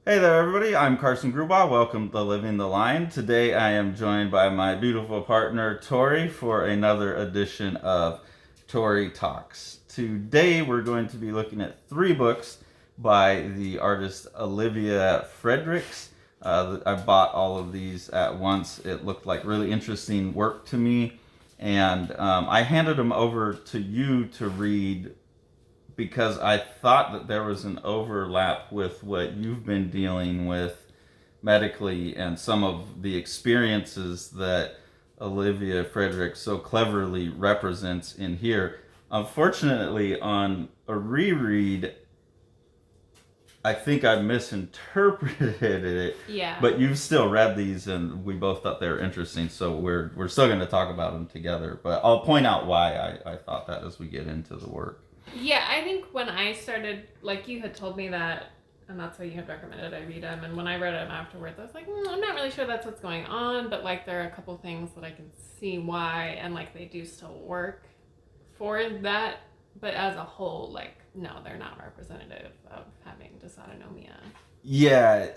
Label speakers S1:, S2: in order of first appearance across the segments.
S1: Hey there, everybody. I'm Carson Grubaugh. Welcome to Living the Line. Today I am joined by my beautiful partner, Torie, for another edition of Torie Talks. Today we're going to be looking at three books by the artist Olivia Fredericks. I bought all of these at once. It looked like really interesting work to me. And I handed them over to you to read because I thought that there was an overlap with what you've been dealing with medically and some of the experiences that Olivia Frederick so cleverly represents in here. Unfortunately, on a reread, I think I misinterpreted it.
S2: Yeah.
S1: But you've still read these, and we both thought they were interesting, so we're still going to talk about them together. But I'll point out why I thought that as we get into the work.
S2: Yeah, I think when I started, like you had told me that, and that's why you had recommended I read them, and when I read them afterwards, I was like, I'm not really sure that's what's going on, but like there are a couple things that I can see why, and like they do still work for that, but as a whole, like, no, they're not representative of having dysautonomia.
S1: Yeah,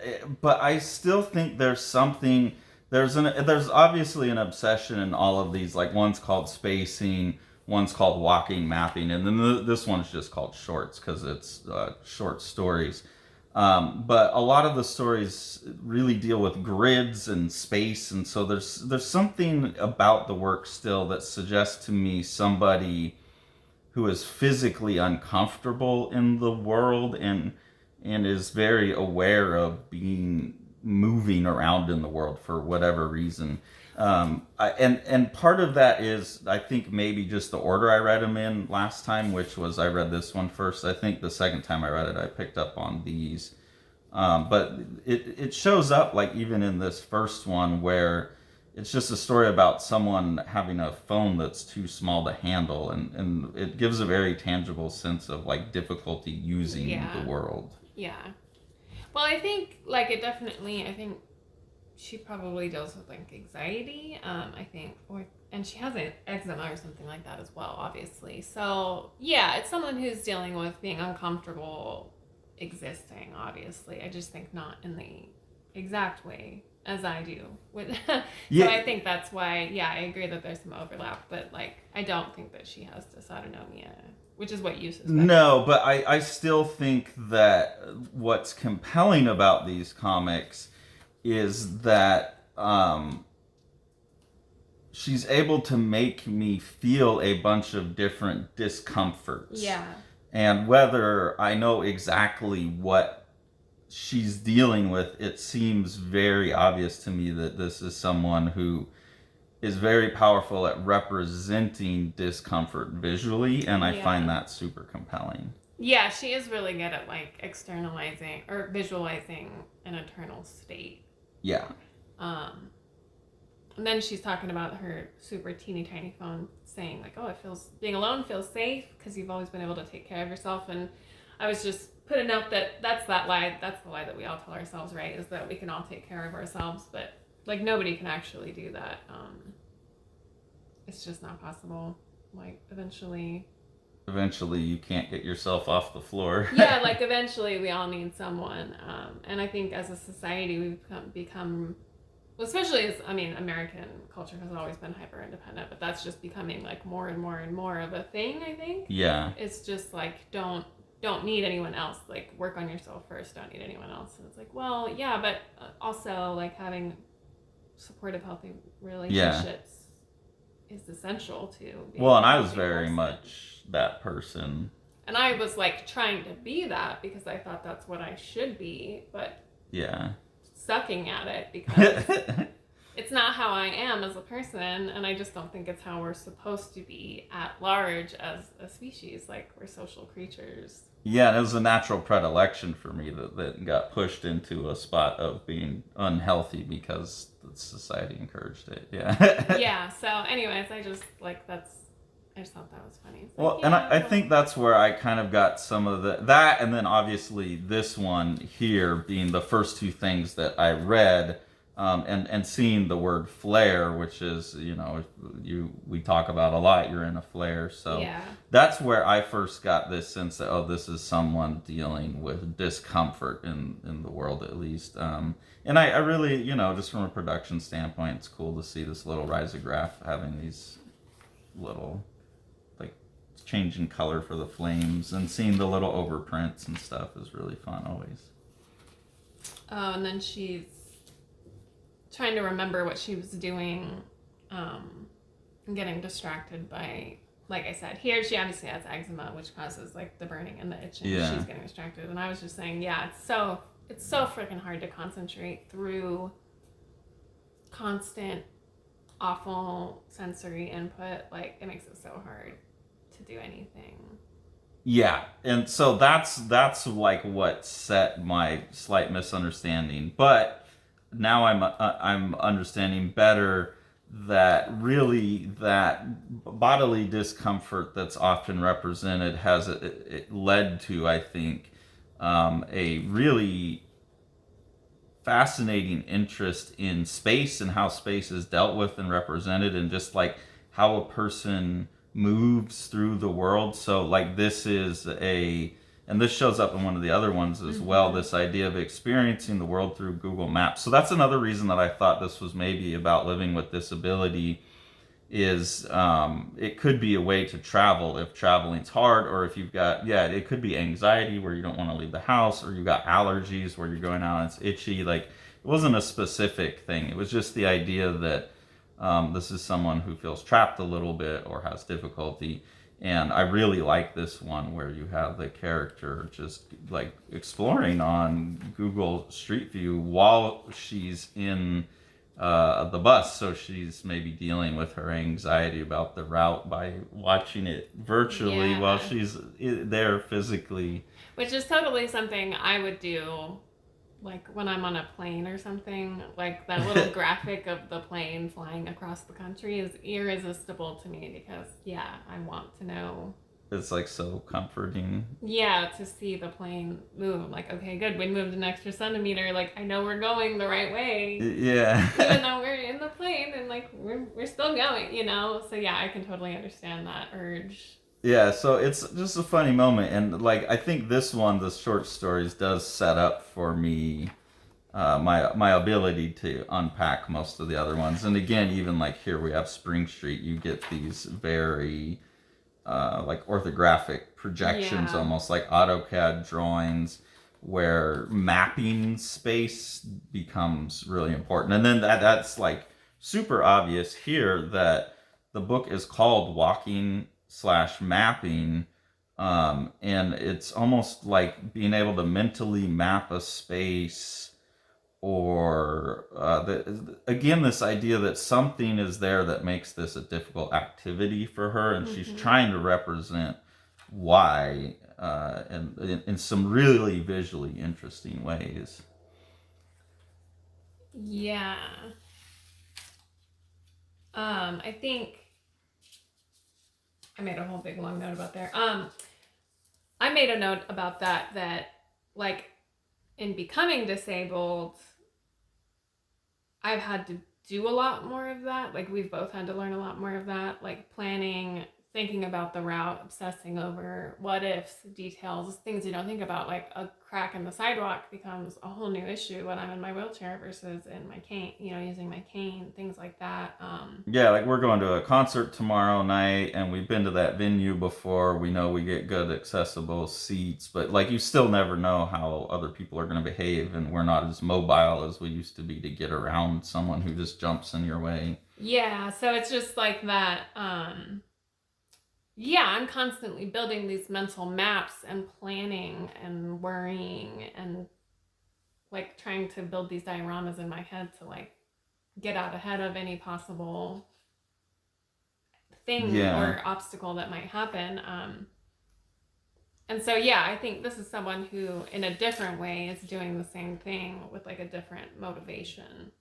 S1: but I still think there's something. There's obviously an obsession in all of these. Like one's called spacing, one's called walking mapping, and then this one's just called shorts because it's short stories. But a lot of the stories really deal with grids and space, and so there's something about the work still that suggests to me somebody who is physically uncomfortable in the world and is very aware of being moving around in the world for whatever reason. And part of that is I think maybe just the order I read them in last time, which was I read this one first. I think the second time I read it, I picked up on these. But it shows up like even in this first one where it's just a story about someone having a phone that's too small to handle, and it gives a very tangible sense of like difficulty using the world.
S2: Yeah. Well, I think like it definitely. I think she probably deals with like anxiety. I think, and she has an eczema or something like that as well, obviously. So yeah, it's someone who's dealing with being uncomfortable existing. Obviously, I just think not in the exact way as I do with. So I think that's why. Yeah, I agree that there's some overlap, but like I don't think that she has dysautonomia, which is what you suspect.
S1: No, but I still think that what's compelling about these comics is that she's able to make me feel a bunch of different discomforts.
S2: Yeah.
S1: And whether I know exactly what she's dealing with, it seems very obvious to me that this is someone who is very powerful at representing discomfort visually, and I find that super compelling.
S2: Yeah, she is really good at like externalizing or visualizing an internal state.
S1: Yeah.
S2: And then she's talking about her super teeny tiny phone, saying like, "Oh, it feels being alone feels safe because you've always been able to take care of yourself." And I was just put a note that that's the lie that we all tell ourselves, right? Is that we can all take care of ourselves, but like nobody can actually do that. It's just not possible. Like eventually
S1: you can't get yourself off the floor.
S2: Yeah, like eventually we all need someone. And I think as a society we've become well, especially as, I mean, American culture has always been hyper independent, but that's just becoming like more and more and more of a thing, I think.
S1: Yeah.
S2: It's just like don't need anyone else. Like work on yourself first, don't need anyone else. And it's like, well, yeah, but also like having supportive healthy relationships is essential to being
S1: well, and I was very much that person.
S2: And I was like trying to be that because I thought that's what I should be, but sucking at it because it's not how I am as a person, and I just don't think it's how we're supposed to be at large as a species. Like we're social creatures.
S1: Yeah, and it was a natural predilection for me that got pushed into a spot of being unhealthy because the society encouraged it. Yeah.
S2: Yeah. So, anyways, I just I just thought that was funny. It's
S1: well, and I think that's where I kind of got some of that, and then obviously this one here being the first two things that I read and seeing the word flare, which is, we talk about a lot, you're in a flare. So
S2: Yeah.
S1: that's where I first got this sense that, oh, this is someone dealing with discomfort in the world, at least. And I really, just from a production standpoint, it's cool to see this little risograph having these little, like, changing color for the flames, and seeing the little overprints and stuff is really fun always.
S2: Oh, and then she's trying to remember what she was doing, and getting distracted by, like I said, here she obviously has eczema, which causes like the burning and the itching.
S1: Yeah.
S2: She's getting distracted, and I was just saying, yeah, it's so freaking hard to concentrate through constant awful sensory input. Like, it makes it so hard to do anything.
S1: Yeah, and so that's like what set my slight misunderstanding. But now I'm understanding better that really that bodily discomfort that's often represented has it led to, I think, a really fascinating interest in space and how space is dealt with and represented, and just like how a person moves through the world. So like this is and this shows up in one of the other ones as well, this idea of experiencing the world through Google Maps. So that's another reason that I thought this was maybe about living with disability, is it could be a way to travel if traveling's hard, or if you've got, it could be anxiety where you don't want to leave the house, or you got allergies where you're going out and it's itchy. Like, it wasn't a specific thing. It was just the idea that this is someone who feels trapped a little bit or has difficulty. And I really like this one where you have the character just like exploring on Google Street View while she's in the bus. So she's maybe dealing with her anxiety about the route by watching it virtually while she's there physically.
S2: Which is totally something I would do, like when I'm on a plane or something. Like that little graphic of the plane flying across the country is irresistible to me, because I want to know.
S1: It's like so comforting.
S2: Yeah, to see the plane move. I'm like, okay, good, we moved an extra centimeter. Like, I know we're going the right way.
S1: Yeah.
S2: Even though we're in the plane, and like we're still going, So I can totally understand that urge.
S1: Yeah, so it's just a funny moment, and like I think this one, the short stories, does set up for me my ability to unpack most of the other ones. And again, even like here we have Spring Street, you get these very like orthographic projections, almost like AutoCAD drawings, where mapping space becomes really important. And then that's like super obvious here that the book is called Walking/Mapping, and it's almost like being able to mentally map a space, or again, this idea that something is there that makes this a difficult activity for her, and she's trying to represent why, and in some really visually interesting ways.
S2: Yeah. I think I made a whole big long note about there. I made a note about that like in becoming disabled, I've had to do a lot more of that. Like, we've both had to learn a lot more of that, like planning, thinking about the route, obsessing over what ifs, details, things you don't think about. Like a crack in the sidewalk becomes a whole new issue when I'm in my wheelchair versus in my cane, using my cane, things like that.
S1: Yeah, like we're going to a concert tomorrow night, and we've been to that venue before. We know we get good accessible seats, but like you still never know how other people are going to behave, and we're not as mobile as we used to be to get around someone who just jumps in your way.
S2: Yeah, so it's just like that. I'm constantly building these mental maps and planning and worrying and like trying to build these dioramas in my head to like get out ahead of any possible thing or obstacle that might happen. And so, I think this is someone who in a different way is doing the same thing with like a different motivation.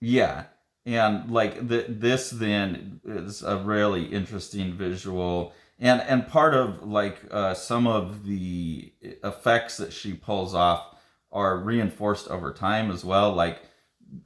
S1: Yeah. And like this then is a really interesting visual, and part of like some of the effects that she pulls off are reinforced over time as well. Like,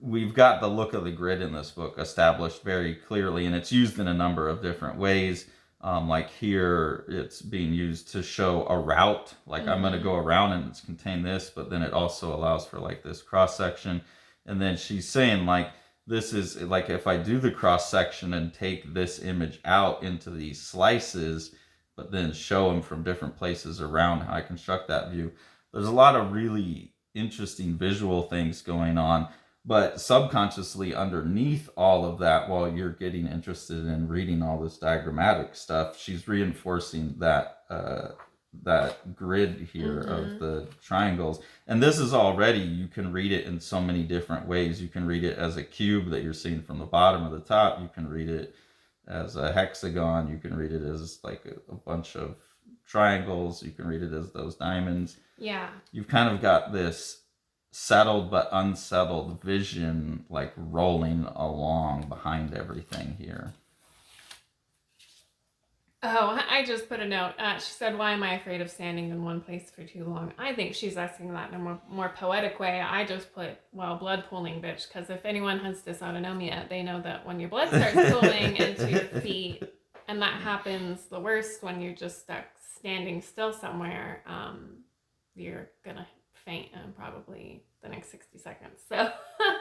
S1: we've got the look of the grid in this book established very clearly, and it's used in a number of different ways. Like here, it's being used to show a route. Like, I'm going to go around and it's contain this, but then it also allows for like this cross section. And then she's saying like, this is like, if I do the cross section and take this image out into these slices, but then show them from different places around how I construct that view. There's a lot of really interesting visual things going on. But subconsciously underneath all of that, while you're getting interested in reading all this diagrammatic stuff, she's reinforcing that that grid here of the triangles. And this is already, you can read it in so many different ways. You can read it as a cube that you're seeing from the bottom to the top. You can read it as a hexagon. You can read it as like a bunch of triangles. You can read it as those diamonds.
S2: Yeah.
S1: You've kind of got this settled but unsettled vision like rolling along behind everything here.
S2: Oh, I just put a note. She said, "Why am I afraid of standing in one place for too long?" I think she's asking that in a more poetic way. I just put, well, blood pooling, bitch, because if anyone has dysautonomia, they know that when your blood starts pooling into your feet, and that happens the worst when you're just stuck standing still somewhere, you're gonna faint in probably the next 60 seconds. So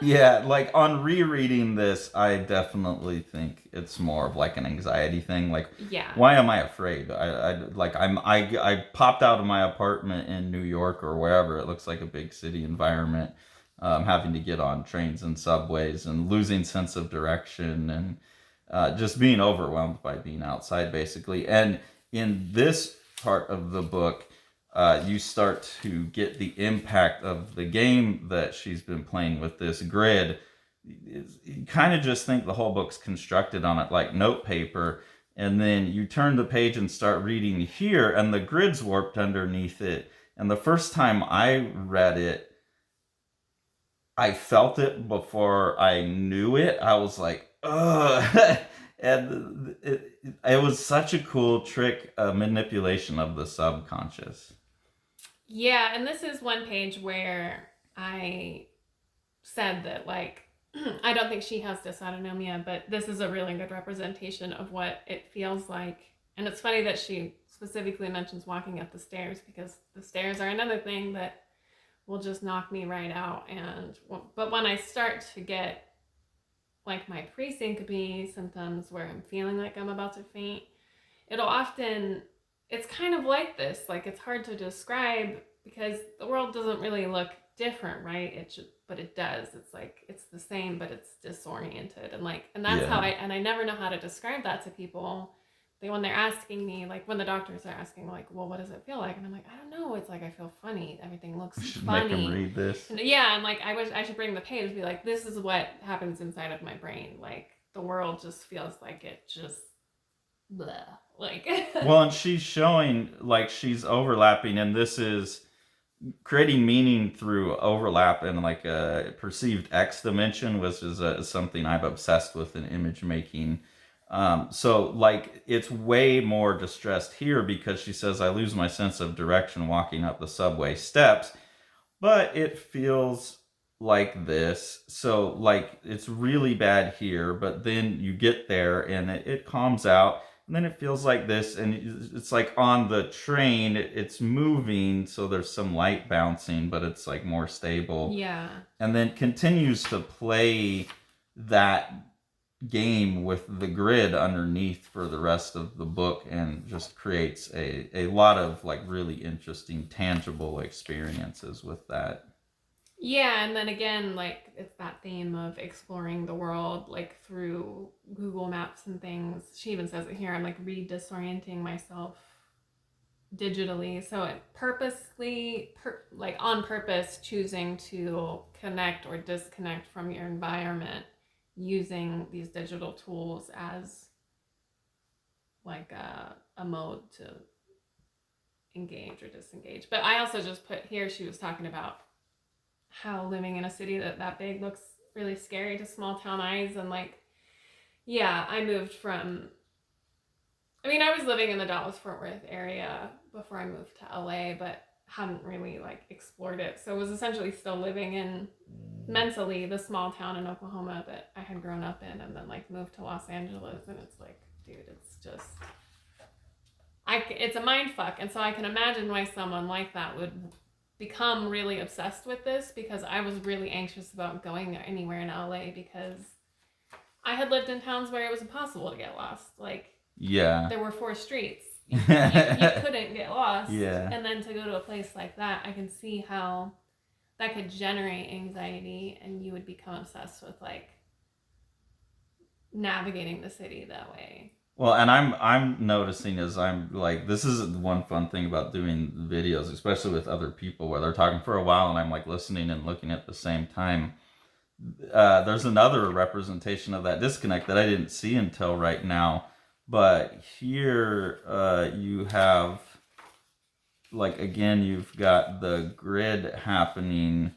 S1: yeah, like on rereading this, I definitely think it's more of like an anxiety thing. Like,
S2: yeah,
S1: why am I afraid? I popped out of my apartment in New York or wherever. It looks like a big city environment, having to get on trains and subways and losing sense of direction and just being overwhelmed by being outside, basically. And in this part of the book, you start to get the impact of the game that she's been playing with this grid. You kind of just think the whole book's constructed on it like note paper, and then you turn the page and start reading here, and the grid's warped underneath it. And the first time I read it, I felt it before I knew it. I was like, ugh. And it was such a cool trick, manipulation of the subconscious.
S2: Yeah, and this is one page where I said that, like, I don't think she has dysautonomia, but this is a really good representation of what it feels like. And it's funny that she specifically mentions walking up the stairs, because the stairs are another thing that will just knock me right out. But when I start to get like my pre-syncope symptoms where I'm feeling like I'm about to faint, it's kind of like this. Like, it's hard to describe because the world doesn't really look different, right? But it does. It's like, it's the same, but it's disoriented. And that's how I never know how to describe that to people. When they're asking me, like when the doctors are asking, like, well, what does it feel like? And I'm like, I don't know. It's like, I feel funny. Everything looks funny.
S1: Make them read this.
S2: And yeah, I'm like, I should bring the page and be like, this is what happens inside of my brain. Like, the world just feels like it just, blah. Like.
S1: Well, and she's showing like she's overlapping, and this is creating meaning through overlap and like a perceived X dimension, which is something I'm obsessed with in image making. So like it's way more distressed here because she says, I lose my sense of direction walking up the subway steps, but it feels like this. So like it's really bad here, but then you get there and it calms out, and then it feels like this, and it's like on the train, it's moving, so there's some light bouncing, but it's like more stable.
S2: Yeah.
S1: And then continues to play that game with the grid underneath for the rest of the book, and just creates a lot of like really interesting tangible experiences with that.
S2: Yeah, and then again, like, it's that theme of exploring the world, like, through Google Maps and things. She even says it here, I'm like disorienting myself digitally. So it purposely, on purpose, choosing to connect or disconnect from your environment using these digital tools as like a mode to engage or disengage. But I also just put here, she was talking about how living in a city that big looks really scary to small town eyes. And like, yeah, I was living in the Dallas-Fort Worth area before I moved to LA, but hadn't really like explored it. So was essentially still living in mentally the small town in Oklahoma that I had grown up in, and then like moved to Los Angeles, and it's like, dude, it's just it's a mind fuck. And so I can imagine why someone like that would become really obsessed with this, because I was really anxious about going anywhere in LA because I had lived in towns where it was impossible to get lost. Like,
S1: yeah,
S2: there were 4 streets. You couldn't get lost.
S1: Yeah.
S2: And then to go to a place like that, I can see how that could generate anxiety, and you would become obsessed with like navigating the city that way.
S1: Well, and I'm noticing as I'm like, this is one fun thing about doing videos, especially with other people where they're talking for a while and I'm like listening and looking at the same time. There's another representation of that disconnect that I didn't see until right now. But here you have, like, again, you've got the grid happening,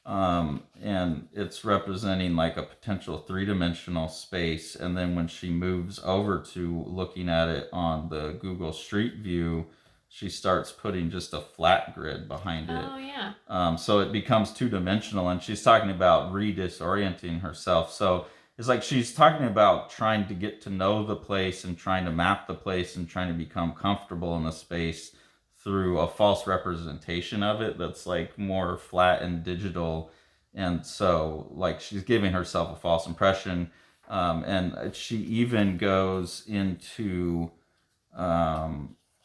S1: and it's representing like a potential 3-dimensional space. And then when she moves over to looking at it on the Google Street View, she starts putting just a flat grid behind it.
S2: Oh, yeah.
S1: So it becomes 2-dimensional, and she's talking about redisorienting herself. So it's like she's talking about trying to get to know the place and trying to map the place and trying to become comfortable in the space through a false representation of it that's like more flat and digital. And so like she's giving herself a false impression. And she even goes into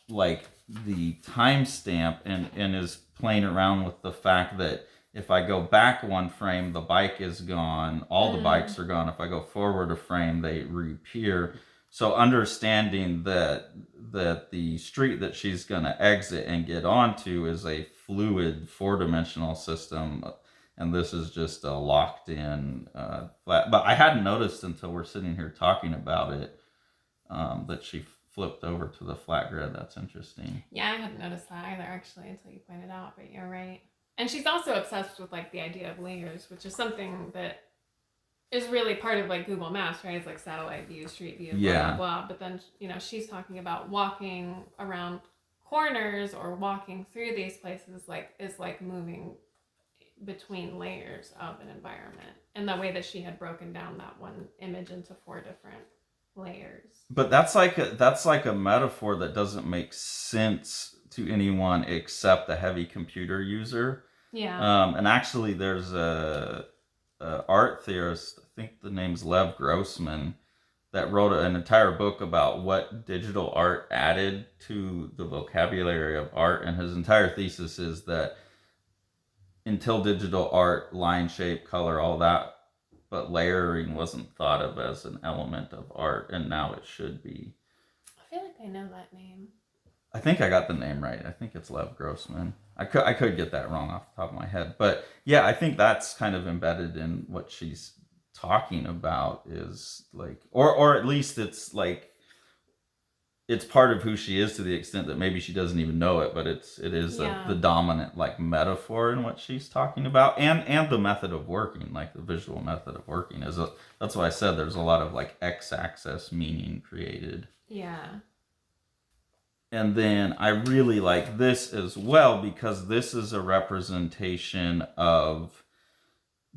S1: like the timestamp and is playing around with the fact that if I go back 1 frame, the bike is gone. All the bikes are gone. If I go forward a frame, they reappear. So understanding that the street that she's going to exit and get onto is a fluid 4-dimensional system, and this is just a locked in flat. But I hadn't noticed until we're sitting here talking about it that she flipped over to the flat grid. That's interesting.
S2: Yeah, I hadn't noticed that either, actually, until you pointed out, but you're right. And she's also obsessed with like the idea of layers, which is something that is really part of like Google Maps, right? It's like satellite view, street view, blah, blah, blah. But then, you know, she's talking about walking around corners or walking through these places is like moving between layers of an environment, and the way that she had broken down that one image into 4 different layers.
S1: But that's like a metaphor that doesn't make sense to anyone except a heavy computer user.
S2: Yeah.
S1: And actually, there's a art theorist, I think the name's Lev Grossman, that wrote an entire book about what digital art added to the vocabulary of art. And his entire thesis is that until digital art, line, shape, color, all that, but layering wasn't thought of as an element of art, and now it should be.
S2: I feel like I know that name.
S1: I think I got the name right. I think it's Lev Grossman. I could get that wrong off the top of my head. But yeah, I think that's kind of embedded in what she's talking about, is like, or at least it's like, it's part of who she is to the extent that maybe she doesn't even know it, but it is the dominant like metaphor in what she's talking about, and the method of working, like the visual method of working that's why I said there's a lot of like x-axis meaning created.
S2: Yeah.
S1: And then I really like this as well, because this is a representation of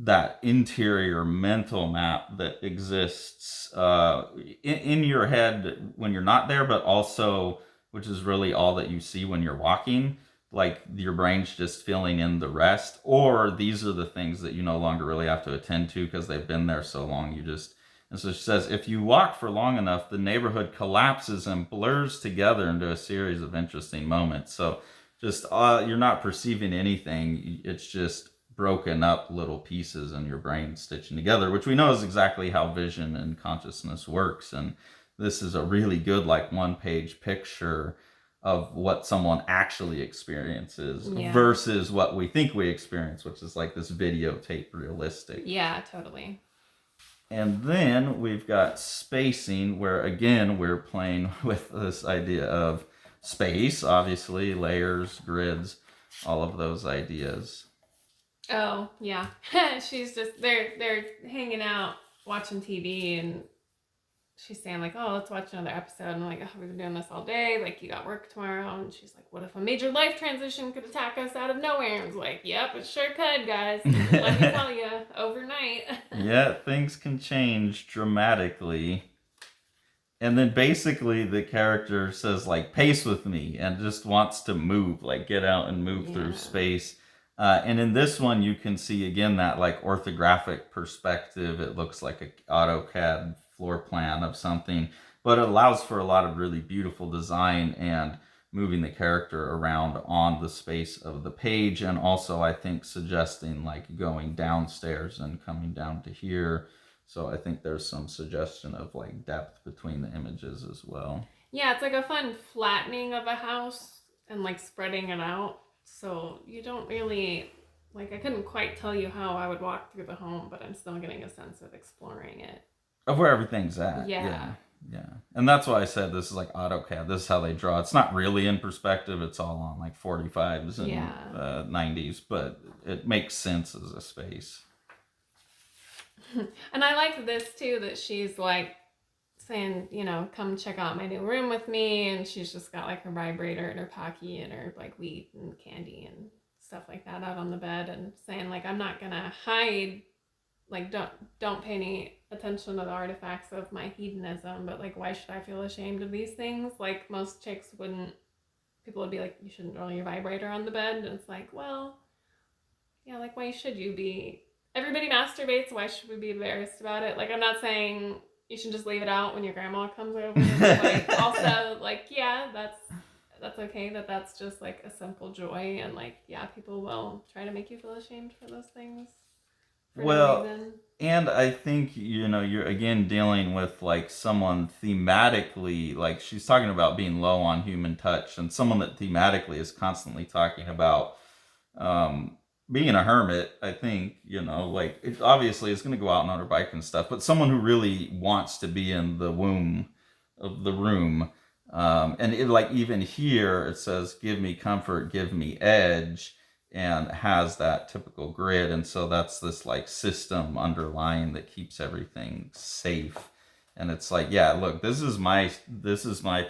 S1: that interior mental map that exists in your head when you're not there, but also, which is really all that you see when you're walking, like your brain's just filling in the rest, or these are the things that you no longer really have to attend to because they've been there so long. And so she says, if you walk for long enough, the neighborhood collapses and blurs together into a series of interesting moments. So just you're not perceiving anything. It's just broken up little pieces in your brain stitching together, which we know is exactly how vision and consciousness works. And this is a really good like 1-page picture of what someone actually experiences versus what we think we experience, which is like this videotape realistic.
S2: Yeah, totally.
S1: And then we've got spacing, where again we're playing with this idea of space, obviously, layers, grids, all of those ideas.
S2: Oh, yeah. She's just they're hanging out watching TV, and she's saying like, oh, let's watch another episode. And I'm like, oh, we've been doing this all day. Like, you got work tomorrow. And she's like, what if a major life transition could attack us out of nowhere? And I was like, yep, it sure could, guys. Let me tell you, overnight.
S1: Yeah, things can change dramatically. And then basically the character says like, pace with me, and just wants to move, like get out and move through space. And in this one, you can see again that like orthographic perspective. It looks like a AutoCAD floor plan of something, but it allows for a lot of really beautiful design and moving the character around on the space of the page. And also, I think suggesting like going downstairs and coming down to here. So I think there's some suggestion of like depth between the images as well.
S2: Yeah, it's like a fun flattening of a house and like spreading it out. So you don't really, like, I couldn't quite tell you how I would walk through the home, but I'm still getting a sense of exploring it.
S1: Of where everything's at.
S2: Yeah.
S1: Yeah. And that's why I said this is like AutoCAD. This is how they draw. It's not really in perspective. It's all on like 45s and 90s, but it makes sense as a space.
S2: And I like this too, that she's like saying, you know, come check out my new room with me. And she's just got like her vibrator and her Pocky and her like weed and candy and stuff like that out on the bed, and saying like, I'm not gonna hide, like don't pay any attention to the artifacts of my hedonism, but like, why should I feel ashamed of these things? Like most chicks wouldn't, people would be like, you shouldn't roll your vibrator on the bed. And it's like, well, yeah, like why should you be? Everybody masturbates. Why should we be embarrassed about it? Like, I'm not saying you should just leave it out when your grandma comes over. But like, also, like, yeah, that's okay. That's just like a simple joy, and like, yeah, people will try to make you feel ashamed for those things. For no reason.
S1: And I think, you know, you're again dealing with like someone thematically, like she's talking about being low on human touch, and someone that thematically is constantly talking about being a hermit. I think, you know, like it obviously is going to go out and on her bike and stuff, but someone who really wants to be in the womb of the room. And it, like, even here it says, give me comfort, give me edge, and has that typical grid. And so that's this like system underlying that keeps everything safe. And it's like, yeah, look, this is my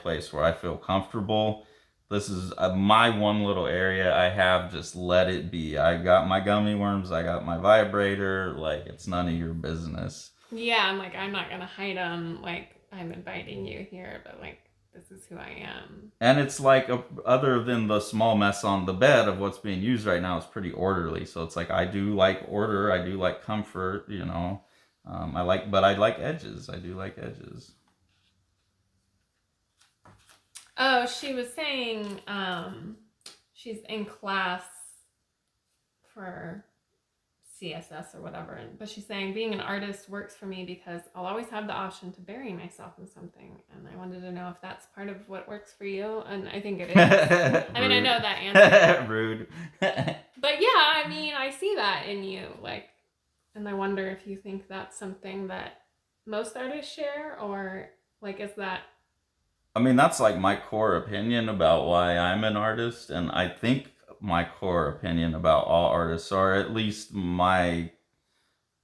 S1: place where I feel comfortable. This is my one little area I have. Just let it be. I got my gummy worms. I got my vibrator. Like, it's none of your business.
S2: Yeah, I'm like, I'm not going to hide them. Like, I'm inviting you here, but like, this is who I am.
S1: And it's like, other than the small mess on the bed of what's being used right now, it's pretty orderly. So it's like, I do like order. I do like comfort, you know. But I like edges. I do like edges.
S2: Oh, she was saying she's in class for CSS or whatever, but she's saying being an artist works for me because I'll always have the option to bury myself in something, and I wanted to know if that's part of what works for you, and I think it is. I mean, I know that answer.
S1: Rude.
S2: But yeah, I mean, I see that in you, like, and I wonder if you think that's something that most artists share, or like, is that...
S1: I mean, that's like my core opinion about why I'm an artist, and I think my core opinion about all artists, or at least my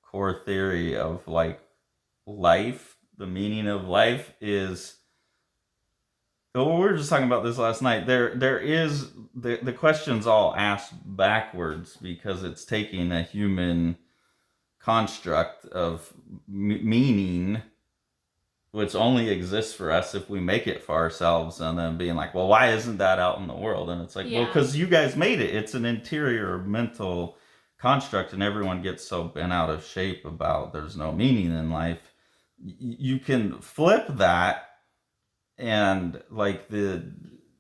S1: core theory of like life, the meaning of life, is, well, we were just talking about this last night. There is the question's all asked backwards, because it's taking a human construct of meaning, which only exists for us if we make it for ourselves, and then being like, well, why isn't that out in the world? And it's like, well, because you guys made it. It's an interior mental construct, and everyone gets so bent out of shape about there's no meaning in life. You can flip that and like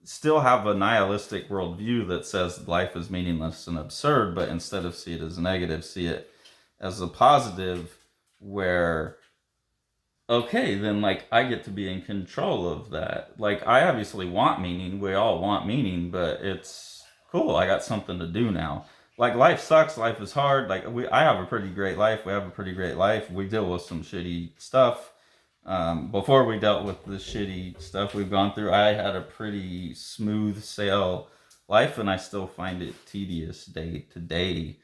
S1: still have a nihilistic worldview that says life is meaningless and absurd, but instead of see it as negative, see it as a positive, where, okay, then like I get to be in control of that. Like, I obviously want meaning. We all want meaning, but it's cool. I got something to do now. Like, life sucks. Life is hard. Like, I have a pretty great life. We have a pretty great life. We deal with some shitty stuff. Before we dealt with the shitty stuff we've gone through, I had a pretty smooth sail life, and I still find it tedious day to day.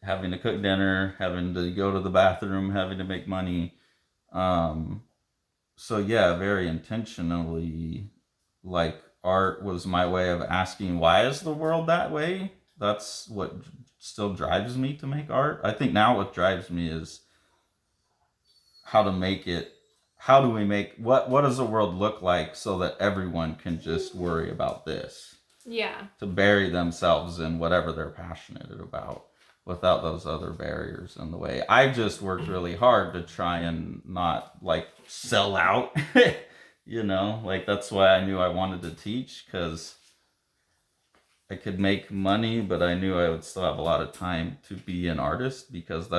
S1: Having to cook dinner, having to go to the bathroom, having to make money. so yeah, very intentionally, like art was my way of asking, why is the world that way? That's what still drives me to make art. I think now what drives me is how to make it. How do we make what does the world look like so that everyone can just worry about this,
S2: Yeah.
S1: to bury themselves in whatever they're passionate about without those other barriers in the way. I just worked really hard to try and not like sell out. Like that's why I knew I wanted to teach, because I could make money, but I knew I would still have a lot of time to be an artist, because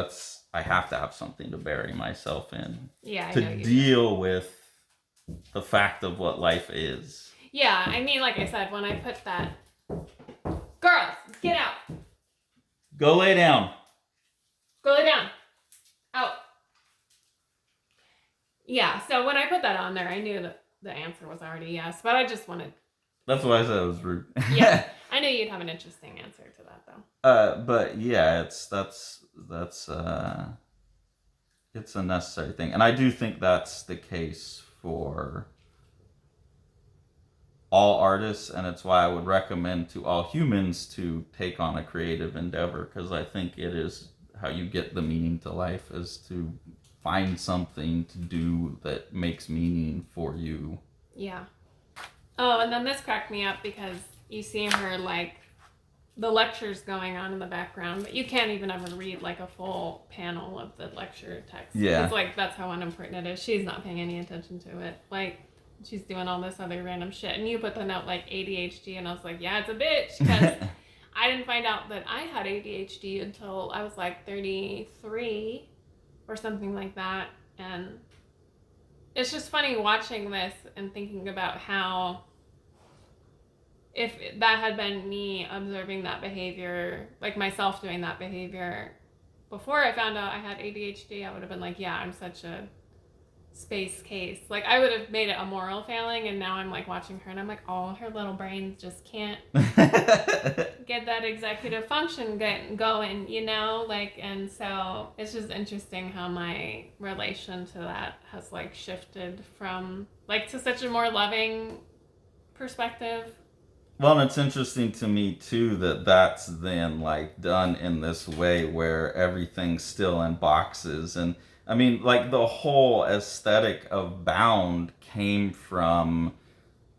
S1: I have to have something to bury myself in,
S2: Yeah, I
S1: to
S2: know you do.
S1: deal with the fact of what life is.
S2: Yeah, I mean, like I said, when I put that, girls, get out.
S1: Go lay down.
S2: Go lay down. Out. Yeah, so when I put that on there, I knew that the answer was already yes, but I just wanted.
S1: That's why I said it was rude.
S2: Yeah, I knew you'd have an interesting answer to that, though.
S1: But yeah, it's a necessary thing, and I do think that's the case for all artists, and it's why I would recommend to all humans to take on a creative endeavor, because I think it is how you get the meaning to life, is to find something to do that makes meaning for you.
S2: Yeah. Oh, and then this cracked me up because you see her like the lectures going on in the background, but you can't even ever read like a full panel of the lecture text.
S1: Yeah.
S2: It's like that's how unimportant it is. She's not paying any attention to it. Like she's doing all this other random shit. And you put the note like ADHD, and I was like, yeah, it's a bitch. Because I didn't find out that I had ADHD until I was like 33 or something like that. And it's just funny watching this and thinking about how if that had been me observing that behavior, like myself doing that behavior before I found out I had ADHD, I would have been like, yeah, I'm such a space case. Like I would have made it a moral failing, and now I'm like watching her and I'm like, oh, her little brains just can't get that executive function going, like, and so it's just interesting how my relation to that has like shifted from like to such a more loving perspective.
S1: Well, and it's interesting to me too that that's then like done in this way where everything's still in boxes. And I mean, like the whole aesthetic of Bound came from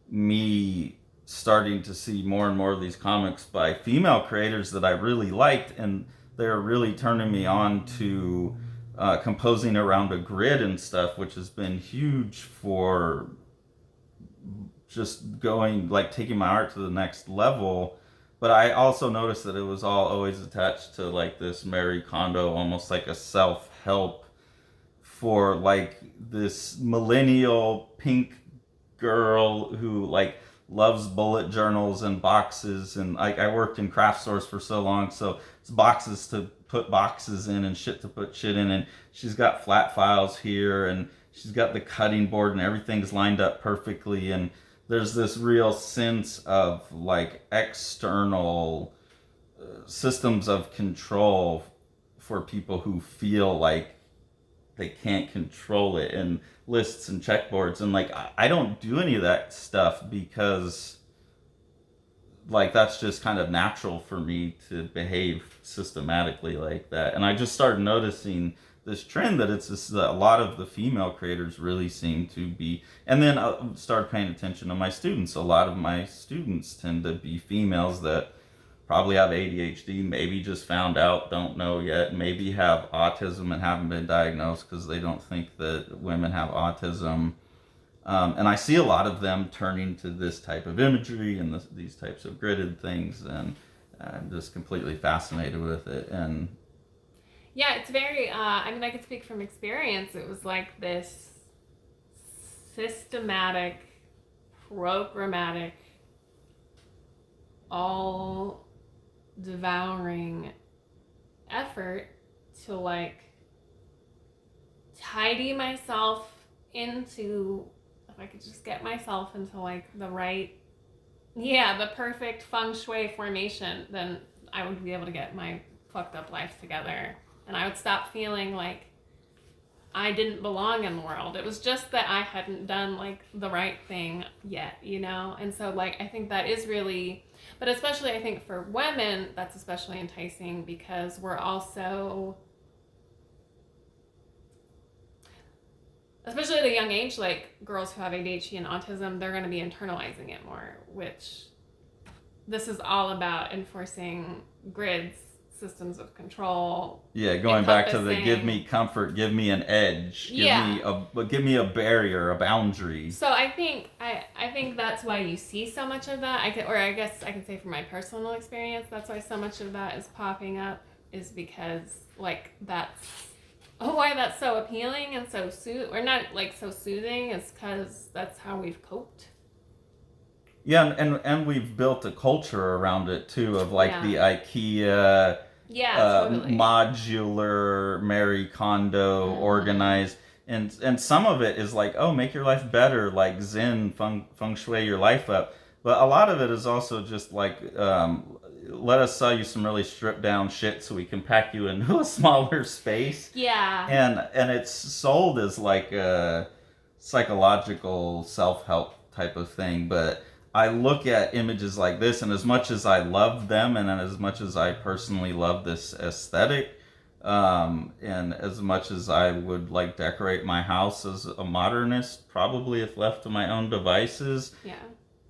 S1: me starting to see more and more of these comics by female creators that I really liked, and they're really turning me on to composing around a grid and stuff, which has been huge for just going, like, taking my art to the next level. But I also noticed that it was all always attached to like this Marie Kondo, almost like a self-help for like this millennial pink girl who like loves bullet journals and boxes, and like I worked in craft stores for so long, so it's boxes to put boxes in and shit to put shit in, and she's got flat files here, and she's got the cutting board, and everything's lined up perfectly, and there's this real sense of like external systems of control for people who feel like they can't control it, and lists and checkboards, and like I don't do any of that stuff because like that's just kind of natural for me to behave systematically like that. And I just started noticing this trend that it's just that a lot of the female creators really seem to be, and then I started paying attention to my students. A lot of my students tend to be females that probably have ADHD, maybe just found out, don't know yet, maybe have autism and haven't been diagnosed because they don't think that women have autism. And I see a lot of them turning to this type of imagery and these types of gridded things, and I'm just completely fascinated with it. And
S2: yeah, it's very, I mean, I can speak from experience. It was like this systematic, programmatic, all devouring effort to like tidy myself into, if I could just get myself into like the right, the perfect feng shui formation, then I would be able to get my fucked up life together, and I would stop feeling like I didn't belong in the world. It was just that I hadn't done like the right thing yet, you know? And so like I think that is really, but especially I think for women that's especially enticing because we're also, especially at a young age, like girls who have ADHD and autism, they're going to be internalizing it more, which this is all about enforcing grids, systems of control.
S1: Yeah, going back to the give me comfort, give me an edge, give me a barrier, a boundary.
S2: So I think that's why you see so much of that. I guess I can say from my personal experience, that's why so much of that is popping up, is because like that's why that's so appealing and so or not like so soothing, is because that's how we've coped.
S1: Yeah, and we've built a culture around it too, of like the IKEA,
S2: totally.
S1: modular, Marie Kondo, organized, and some of it is like, oh, make your life better, like Zen, feng shui your life up. But a lot of it is also just like, let us sell you some really stripped down shit so we can pack you into a smaller space.
S2: Yeah.
S1: And it's sold as like a psychological self-help type of thing, but I look at images like this, and as much as I love them, and as much as I personally love this aesthetic, and as much as I would like decorate my house as a modernist, probably if left to my own devices,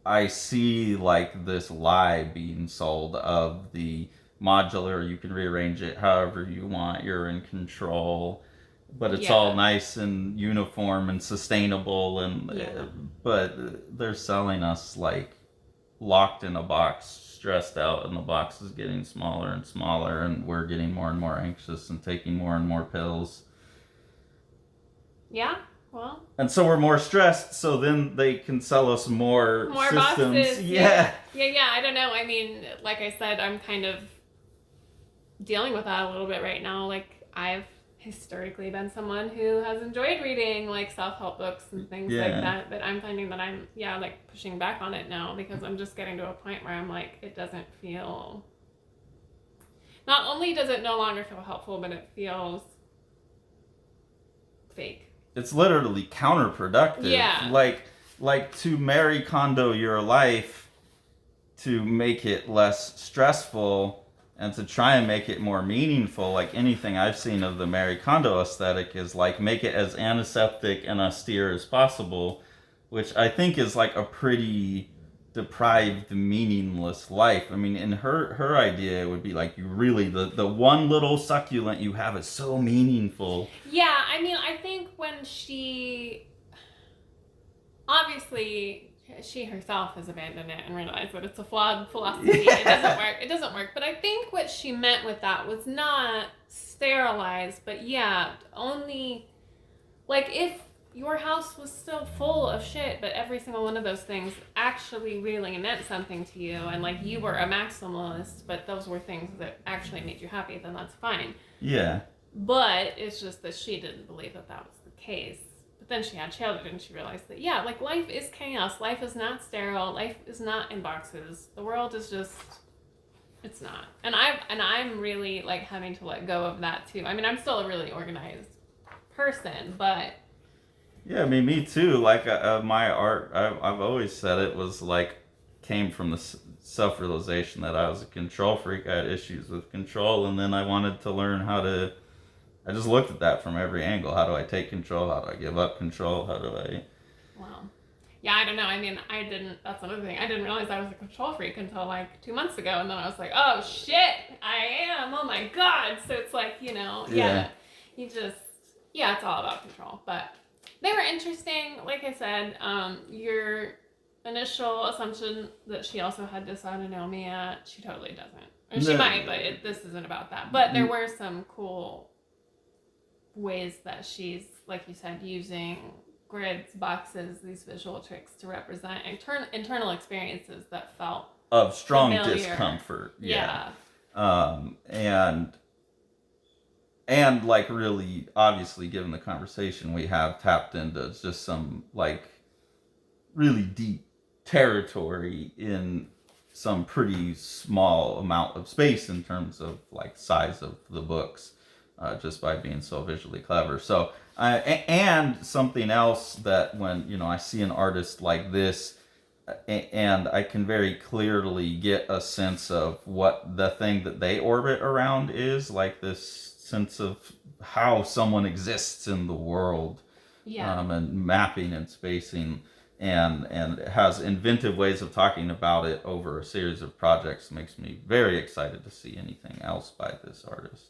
S1: I see like this lie being sold of the modular, you can rearrange it however you want, you're in control, but it's all nice and uniform and sustainable, and but they're selling us like locked in a box, stressed out, and the box is getting smaller and smaller, and we're getting more and more anxious and taking more and more pills.
S2: Yeah, well.
S1: And so we're more stressed, so then they can sell us more systems.
S2: Boxes. Yeah, I don't know. I mean, like I said, I'm kind of dealing with that a little bit right now. Like, I've historically been someone who has enjoyed reading like self-help books and things like that, but I'm finding that I'm like pushing back on it now, because I'm just getting to a point where I'm like, it doesn't feel, not only does it no longer feel helpful, but it feels fake.
S1: It's literally counterproductive.
S2: Yeah.
S1: Like to Marie Kondo your life to make it less stressful and to try and make it more meaningful. Like anything I've seen of the Marie Kondo aesthetic is like make it as antiseptic and austere as possible, which I think is like a pretty deprived, meaningless life. I mean, in her idea, it would be like you really, the one little succulent you have is so meaningful.
S2: Yeah, I mean, I think when obviously she herself has abandoned it and realized that it's a flawed philosophy. It doesn't work. But I think what she meant with that was not sterilized, but only like if your house was still full of shit, but every single one of those things actually really meant something to you, and like you were a maximalist, but those were things that actually made you happy, then that's fine.
S1: Yeah.
S2: But it's just that she didn't believe that was the case. Then she had children and she realized that like life is chaos, life is not sterile, life is not in boxes, the world is just, it's not. And I'm really like having to let go of that too. I mean, I'm still a really organized person, but
S1: yeah, I mean, me too. Like my art, I've always said it was like came from the self-realization that I was a control freak. I had issues with control, and then I wanted to learn how to, I just looked at that from every angle. How do I take control? How do I give up control? How do I...
S2: Wow. Yeah, I don't know. I mean, that's another thing. I didn't realize I was a control freak until like 2 months ago. And then I was like, oh shit, I am. Oh my God. So it's like, you just, it's all about control. But they were interesting. Like I said, your initial assumption that she also had dysautonomia, she totally doesn't. And she might, but this isn't about that. But there were some cool ways that she's, like you said, using grids, boxes, these visual tricks to represent internal experiences that felt
S1: of strong
S2: familiar.
S1: Discomfort. Yeah. And like really, obviously, given the conversation we have, tapped into just some like really deep territory in some pretty small amount of space in terms of like size of the books. Just by being so visually clever. So And something else that when I see an artist like this, and I can very clearly get a sense of what the thing that they orbit around is, like this sense of how someone exists in the world,
S2: Yeah.
S1: and mapping and spacing, and has inventive ways of talking about it over a series of projects. Makes me very excited to see anything else by this artist.